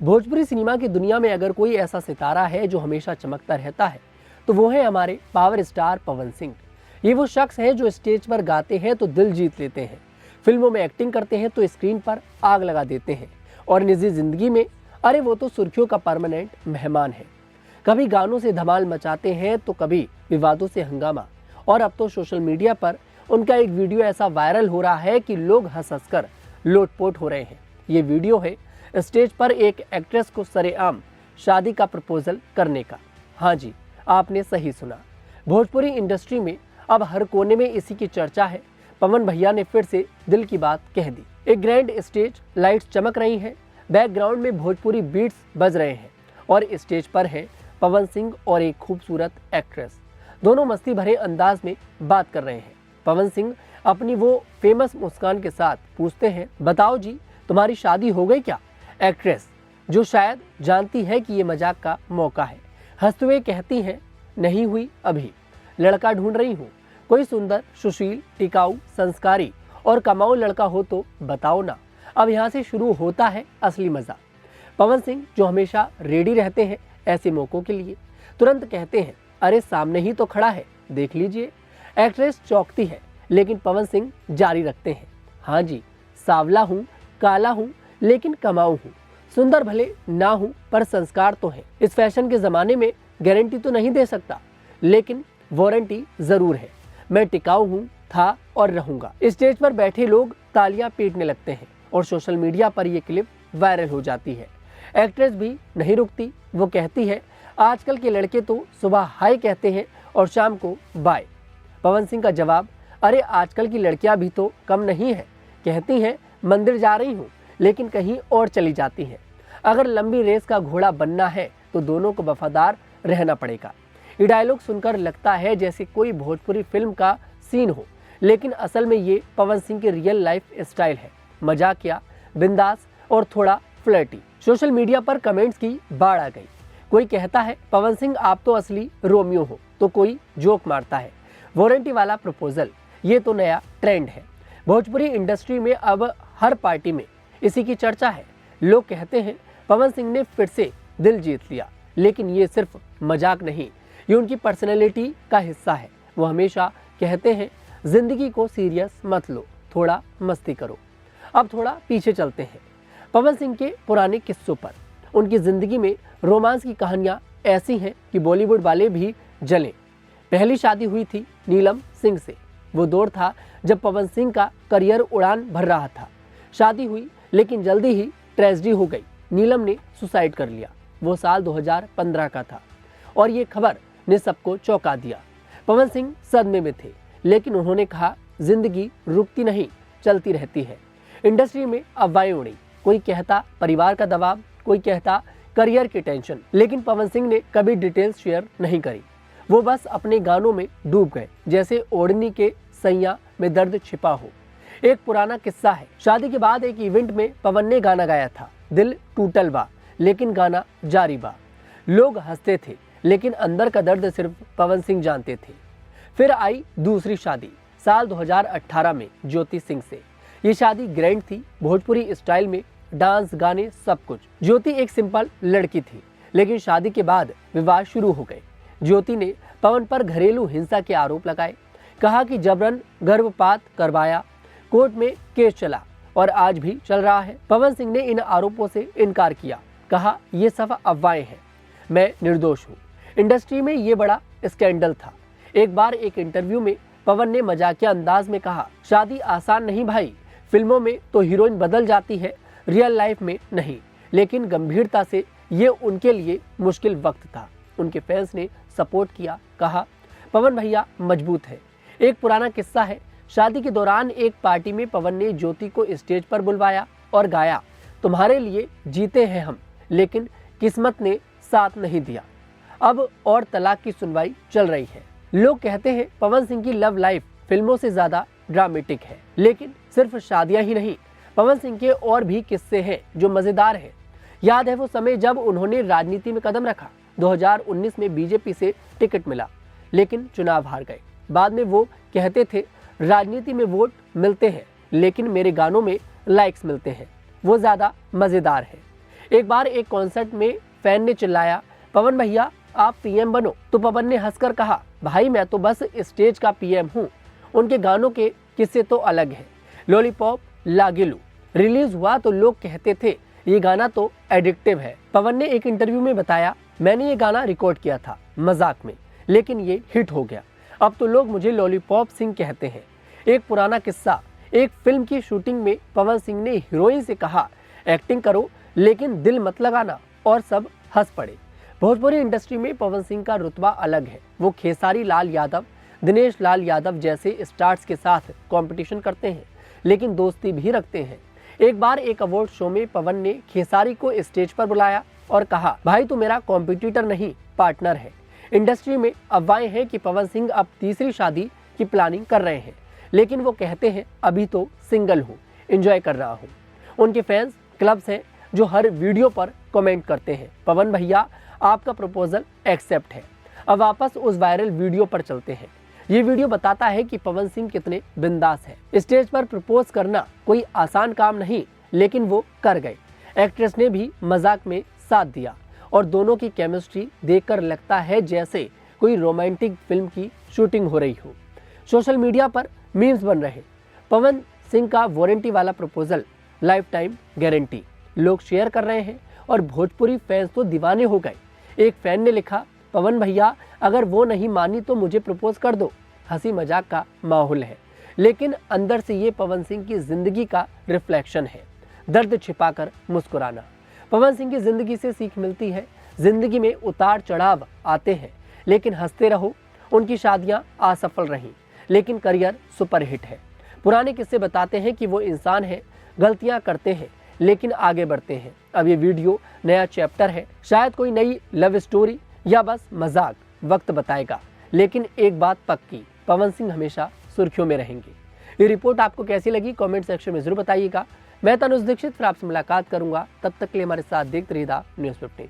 Bhojpuri cinema की दुनिया में अगर कोई ऐसा सितारा है जो हमेशा चमकता रहता है तो वो है हमारे पावर स्टार पवन सिंह। ये वो शख्स है जो स्टेज पर गाते हैं तो दिल जीत लेते हैं, फिल्मों में एक्टिंग करते हैं तो स्क्रीन पर आग लगा देते हैं, और निजी जिंदगी में अरे वो तो सुर्खियों का परमानेंट मेहमान है। कभी गानों से धमाल मचाते हैं तो कभी विवादों से हंगामा, और अब तो सोशल मीडिया पर उनका एक वीडियो ऐसा वायरल हो रहा है कि लोग हंस हंस कर लोटपोट हो रहे हैं। ये वीडियो है स्टेज पर एक एक्ट्रेस को सरेआम शादी का प्रपोजल करने का। हाँ जी, आपने सही सुना। भोजपुरी इंडस्ट्री में अब हर कोने में इसी की चर्चा है। पवन भैया ने फिर से दिल की बात कह दी। एक ग्रैंड स्टेज, लाइट्स चमक रही हैं, बैकग्राउंड में भोजपुरी बीट्स बज रहे हैं और स्टेज पर है पवन सिंह और एक खूबसूरत एक्ट्रेस। दोनों मस्ती भरे अंदाज में बात कर रहे हैं। पवन सिंह अपनी वो फेमस मुस्कान के साथ पूछते हैं, बताओ जी तुम्हारी शादी हो गई क्या? एक्ट्रेस, जो शायद जानती है कि ये मजाक का मौका है, हंसते हुए कहती हैं, नहीं हुई अभी, लड़का ढूंढ रही हूँ, कोई सुंदर, सुशील, टिकाऊ, संस्कारी और कमाऊ लड़का हो तो बताओ ना। अब यहाँ से शुरू होता है असली मजा। पवन सिंह, जो हमेशा रेडी रहते हैं ऐसे मौकों के लिए, तुरंत कहते हैं, अरे सामने ही तो खड़ा है, देख लीजिए। एक्ट्रेस चौंकती है, लेकिन पवन सिंह जारी रखते हैं, हाँ जी, सावला हूँ, काला हूँ, लेकिन कमाऊ हूँ, सुंदर भले ना हूँ पर संस्कार तो है। इस फैशन के जमाने में गारंटी तो नहीं दे सकता, लेकिन वारंटी जरूर है। मैं टिकाऊ हूँ, था और रहूंगा। स्टेज पर बैठे लोग तालियां पीटने लगते हैं और सोशल मीडिया पर यह क्लिप वायरल हो जाती है। एक्ट्रेस भी नहीं रुकती, वो कहती है, आजकल के लड़के तो सुबह हाय कहते हैं और शाम को बाय। पवन सिंह का जवाब, अरे आजकल की लड़कियां भी तो कम नहीं है, कहती हैं मंदिर जा रही हूँ लेकिन कहीं और चली जाती हैं। अगर लंबी रेस का घोड़ा बनना है तो दोनों को वफादार रहना पड़ेगा। ये डायलॉग सुनकर लगता है जैसे कोई भोजपुरी फिल्म का सीन हो, लेकिन असल में ये पवन सिंह की रियल लाइफ स्टाइल है। मजाकिया, बिंदास और थोड़ा फ्लर्टी। सोशल मीडिया पर कमेंट्स की बाढ़ आ गई। कोई कहता है, पवन सिंह आप तो असली रोमियो हो, तो कोई जोक मारता है, वारंटी वाला प्रपोजल, ये तो नया ट्रेंड है। भोजपुरी इंडस्ट्री में अब हर पार्टी में इसी की चर्चा है। लोग कहते हैं पवन सिंह ने फिर से दिल जीत लिया, लेकिन ये सिर्फ मजाक नहीं, ये उनकी पर्सनैलिटी का हिस्सा है। वो हमेशा कहते हैं, जिंदगी को सीरियस मत लो, थोड़ा मस्ती करो। अब थोड़ा पीछे चलते हैं पवन सिंह के पुराने किस्सों पर। उनकी जिंदगी में रोमांस की कहानियां ऐसी हैं कि बॉलीवुड वाले भी जले। पहली शादी हुई थी नीलम सिंह से। वो दौर था जब पवन सिंह का करियर उड़ान भर रहा था। शादी हुई लेकिन जल्दी ही ट्रेजेडी हो गई। नीलम ने सुसाइड कर लिया। वो साल 2015 का था और ये खबर ने सबको चौंका दिया। पवन सिंह सदमे में थे, लेकिन उन्होंने कहा, जिंदगी रुकती नहीं, चलती रहती है। इंडस्ट्री में अफवाहें उड़ी, कोई कहता परिवार का दबाव, कोई कहता करियर की टेंशन, लेकिन पवन सिंह ने कभी डिटेल्स शेयर नहीं करी। वो बस अपने गानों में डूब गए, जैसे ओढ़नी के सैया में दर्द छिपा हो। एक पुराना किस्सा है, शादी के बाद एक इवेंट में पवन ने गाना गाया था, दिल टूटल बा लेकिन गाना जारी बा। लोग हंसते थे, लेकिन अंदर का दर्द सिर्फ पवन सिंह जानते थे। फिर आई दूसरी शादी साल 2018 में ज्योति सिंह से। ये शादी ग्रैंड थी, भोजपुरी स्टाइल में, डांस, गाने, सब कुछ। ज्योति एक सिंपल लड़की थी, लेकिन शादी के बाद विवाद शुरू हो गए। ज्योति ने पवन पर घरेलू हिंसा के आरोप लगाए, कहा कि जबरन गर्भपात करवाया, कोर्ट में केस चला और आज भी चल रहा है। पवन सिंह ने इन आरोपों से इनकार किया, कहा ये सब अफवाहें हैं, मैं निर्दोष हूँ। इंडस्ट्री में ये बड़ा स्कैंडल था। एक बार एक इंटरव्यू में पवन ने मजाकिया अंदाज में कहा, शादी आसान नहीं भाई, फिल्मों में तो हीरोइन बदल जाती है, रियल लाइफ में नहीं। लेकिन गंभीरता से ये उनके लिए मुश्किल वक्त था। उनके फैंस ने सपोर्ट किया, कहा पवन भैया मजबूत है। एक पुराना किस्सा है, शादी के दौरान एक पार्टी में पवन ने ज्योति को स्टेज पर बुलवाया और गाया, तुम्हारे लिए जीते हैं हम, लेकिन किस्मत ने साथ नहीं दिया। अब और तलाक की सुनवाई चल रही है। लोग कहते हैं पवन सिंह की लव लाइफ फिल्मों से ज्यादा ड्रामेटिक है, लेकिन सिर्फ शादियां ही नहीं, पवन सिंह के और भी किस्से हैं जो मजेदार हैं। याद है वो समय जब उन्होंने राजनीति में कदम रखा। 2019 में बीजेपी से टिकट मिला, लेकिन चुनाव हार गए। बाद में वो कहते थे, राजनीति में वोट मिलते हैं, लेकिन मेरे गानों में लाइक्स मिलते हैं। वो ज्यादा मजेदार है। एक बार एक कॉन्सर्ट में फैन ने चिल्लाया, पवन भैया आप पीएम बनो, तो पवन ने हंसकर कहा, भाई मैं तो बस स्टेज का पीएम हूँ। उनके गानों के किस्से तो अलग हैं। लॉलीपॉप लागिलू रिलीज हुआ तो लोग कहते थे ये गाना तो एडिक्टिव है। पवन ने एक इंटरव्यू में बताया, मैंने ये गाना रिकॉर्ड किया था मजाक में, लेकिन ये हिट हो गया। अब तो लोग मुझे लॉलीपॉप सिंह कहते हैं। एक पुराना किस्सा, एक फिल्म की शूटिंग में पवन सिंह ने हीरोइन से कहा, एक्टिंग करो लेकिन दिल मत लगाना, और सब हंस पड़े। भोजपुरी इंडस्ट्री में पवन सिंह का रुतबा अलग है। वो खेसारी लाल यादव, दिनेश लाल यादव जैसे स्टार्स के साथ कंपटीशन करते हैं, लेकिन दोस्ती भी रखते हैं। एक बार एक अवार्ड शो में पवन ने खेसारी को स्टेज पर बुलाया और कहा, भाई तू मेरा कॉम्पिटिटर नहीं पार्टनर है। इंडस्ट्री में अफवाहें हैं कि पवन सिंह अब तीसरी शादी की प्लानिंग कर रहे हैं, लेकिन वो कहते हैं अभी तो सिंगल हूँ, एंजॉय कर रहा हूँ। उनके फैंस क्लब्स हैं जो हर वीडियो पर कमेंट करते हैं, पवन भैया आपका प्रपोजल एक्सेप्ट है। अब वापस उस वायरल वीडियो पर चलते हैं। ये वीडियो बताता है कि पवन सिंह कितने बिंदास हैं। स्टेज पर प्रपोज करना कोई आसान काम नहीं, लेकिन वो कर गए। एक्ट्रेस ने भी मजाक में साथ दिया और दोनों की केमिस्ट्री देखकर लगता है जैसे कोई रोमांटिक फिल्म की शूटिंग हो रही हो। सोशल मीडिया पर मीम्स बन रहे, पवन सिंह का वारंटी वाला प्रपोजल, लाइफ टाइम गारंटी, लोग शेयर कर रहे हैं और भोजपुरी फैंस तो दीवाने हो गए। एक फैन ने लिखा, पवन भैया अगर वो नहीं मानी तो मुझे प्रपोज कर दो। हंसी मजाक का माहौल है, लेकिन अंदर से ये पवन सिंह की जिंदगी का रिफ्लेक्शन है। दर्द छिपाकर मुस्कुराना। पवन सिंह की जिंदगी से सीख मिलती है। जिंदगी में उतार चढ़ाव आते हैं, लेकिन हंसते रहो। उनकी शादियां असफल रहीं, लेकिन करियर सुपरहिट है। पुराने किस्से बताते हैं कि वो इंसान है, गलतियां करते हैं लेकिन आगे बढ़ते हैं। अब ये वीडियो नया चैप्टर है, शायद कोई नई लव स्टोरी या बस मजाक, वक्त बताएगा। लेकिन एक बात पक्की, पवन सिंह हमेशा सुर्खियों में रहेंगे। ये रिपोर्ट आपको कैसी लगी कमेंट सेक्शन में जरूर बताइएगा। मैं तनुज दीक्षित फिर आपसे मुलाकात करूंगा, तब तक के लिए हमारे साथ देखते रहिएगा न्यूज़ 15।